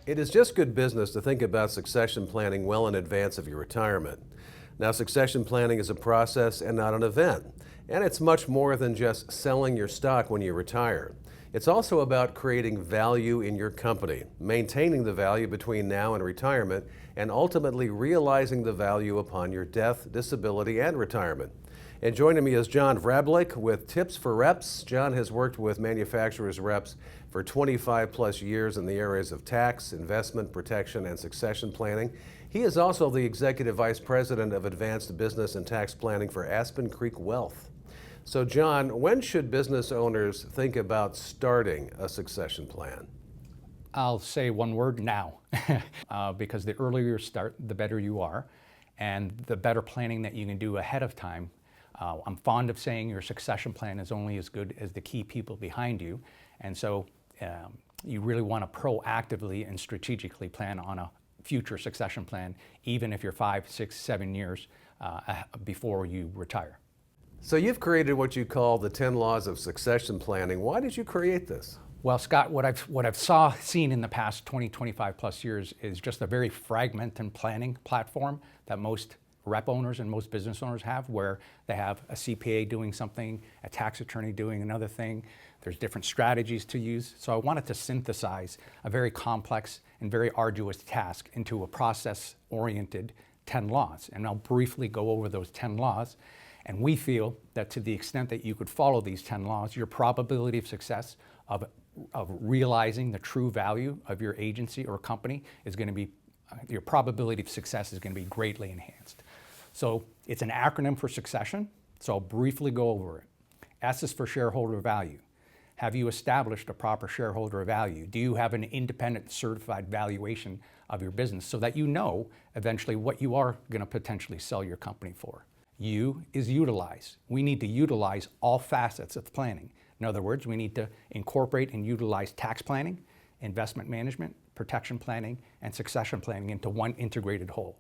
It is just good business to think about succession planning well in advance of your retirement. Now, succession planning is a process and not an event, and it's much more than just selling your stock when you retire. It's also about creating value in your company, maintaining the value between now and retirement, and ultimately realizing the value upon your death, disability, and retirement. And joining me is John Vrablic with Tips for Reps. John has worked with manufacturers' reps for 25 plus years in the areas of tax, investment, protection, and succession planning. He is also the Executive Vice President of Advanced Business and Tax Planning for Aspen Creek Wealth. So John, when should business owners think about starting a succession plan? I'll say one word: now. Because the earlier you start, the better you are, and the better planning that you can do ahead of time. I'm fond of saying your succession plan is only as good as the key people behind you, and so you really want to proactively and strategically plan on a future succession plan, even if you're 5, 6, 7 years before you retire. So you've created what you call the 10 laws of succession planning. Why did you create this? Well, Scott, what I've seen in the past 20, 25 plus years is just a very fragmented planning platform that most rep owners and most business owners have, where they have a CPA doing something, a tax attorney doing another thing. There's different strategies to use. So I wanted to synthesize a very complex and very arduous task into a process-oriented 10 laws. And I'll briefly go over those 10 laws. And we feel that to the extent that you could follow these 10 laws, your probability of success of realizing the true value of your agency or company is going to be, your probability of success is going to be greatly enhanced. So it's an acronym for succession, so I'll briefly go over it. S is for shareholder value. Have you established a proper shareholder value? Do you have an independent certified valuation of your business so that you know eventually what you are going to potentially sell your company for? U is utilize. We need to utilize all facets of planning. In other words, we need to incorporate and utilize tax planning, investment management, protection planning, and succession planning into one integrated whole.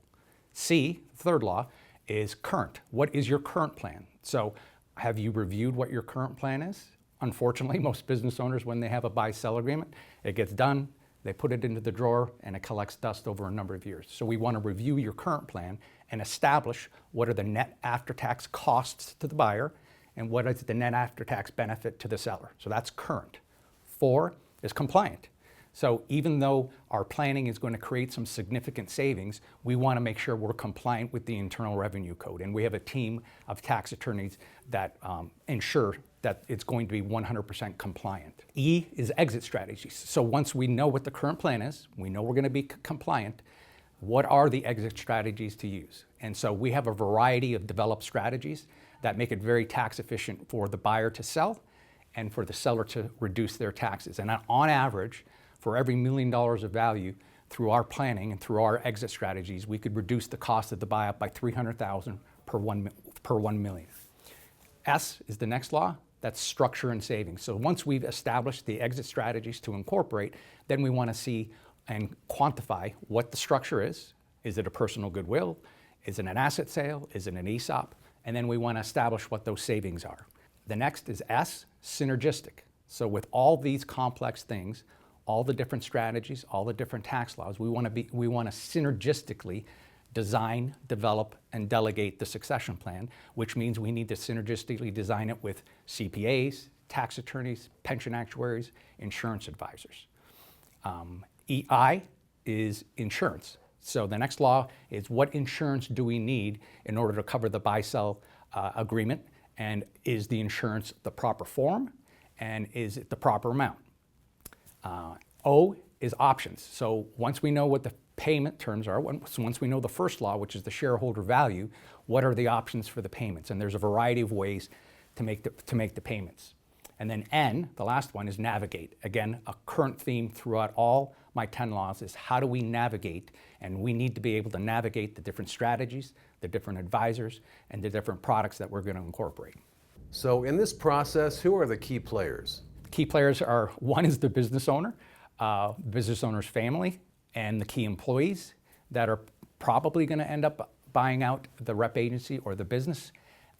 C, third law, is current. What is your current plan? So have you reviewed what your current plan is? Unfortunately, most business owners, when they have a buy-sell agreement, it gets done, they put it into the drawer, and it collects dust over a number of years. So we want to review your current plan and establish what are the net after-tax costs to the buyer and what is the net after-tax benefit to the seller. So that's current. 4 is compliant. So even though our planning is going to create some significant savings, we want to make sure we're compliant with the Internal Revenue Code. And we have a team of tax attorneys that ensure that it's going to be 100% compliant. E is exit strategies. So once we know what the current plan is, we know we're going to be compliant, what are the exit strategies to use? And so we have a variety of developed strategies that make it very tax efficient for the buyer to sell and for the seller to reduce their taxes. And on average, for every $1 million of value through our planning and through our exit strategies, we could reduce the cost of the buyout by $300,000 per $1 million. S is the next law. That's structure and savings. So once we've established the exit strategies to incorporate, then we want to see and quantify what the structure is. Is it a personal goodwill? Is it an asset sale? Is it an ESOP? And then we want to establish what those savings are. The next is S, synergistic. So with all these complex things, all the different strategies, all the different tax laws, we want to synergistically design, develop, and delegate the succession plan, which means we need to synergistically design it with CPAs, tax attorneys, pension actuaries, insurance advisors. EI is insurance. So the next law is what insurance do we need in order to cover the buy-sell agreement, and is the insurance the proper form, and is it the proper amount? O is options. So once we know what the payment terms are, once we know the first law, which is the shareholder value, what are the options for the payments? And there's a variety of ways to make the payments. And then N, the last one, is navigate. Again, a current theme throughout all my 10 laws is how do we navigate? And we need to be able to navigate the different strategies, the different advisors, and the different products that we're going to incorporate. So in this process, who are the key players? Key players are, one is the business owner, business owner's family, and the key employees that are probably going to end up buying out the rep agency or the business.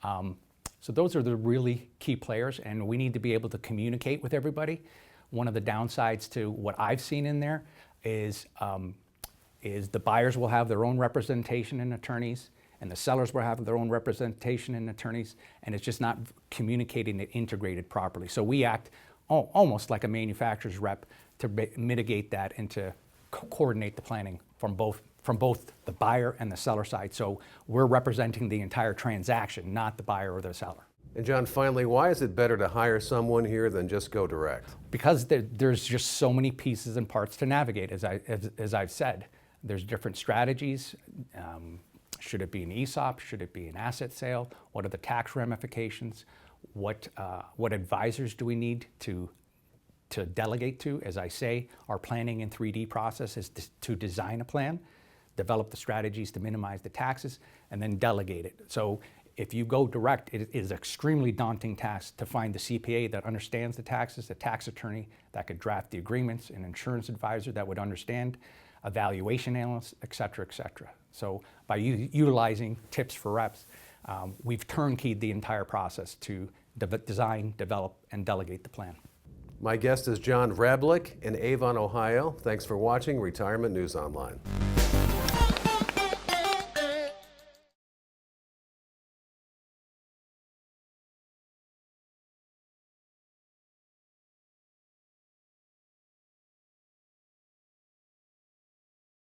So those are the really key players, and we need to be able to communicate with everybody. one of the downsides to what I've seen in there is the buyers will have their own representation and attorneys, and the sellers will have their own representation and attorneys, and it's just not communicating it integrated properly. So we act almost like a manufacturer's rep to mitigate that and to coordinate the planning from both the buyer and the seller side. So we're representing the entire transaction, not the buyer or the seller. And John, finally, why is it better to hire someone here than just go direct? Because there's just so many pieces and parts to navigate, as I've said. There's different strategies. Should it be an ESOP? Should it be an asset sale? What are the tax ramifications? What advisors do we need to delegate to? As I say, our planning in 3D process is to design a plan, develop the strategies to minimize the taxes, and then delegate it. So if you go direct, it is an extremely daunting task to find the CPA that understands the taxes, the tax attorney that could draft the agreements, an insurance advisor that would understand, a valuation analyst, et cetera, et cetera. So by utilizing tips for reps, we've turnkeyed the entire process to design, develop, and delegate the plan. My guest is John Vrablic in Avon, Ohio. Thanks for watching Retirement News Online.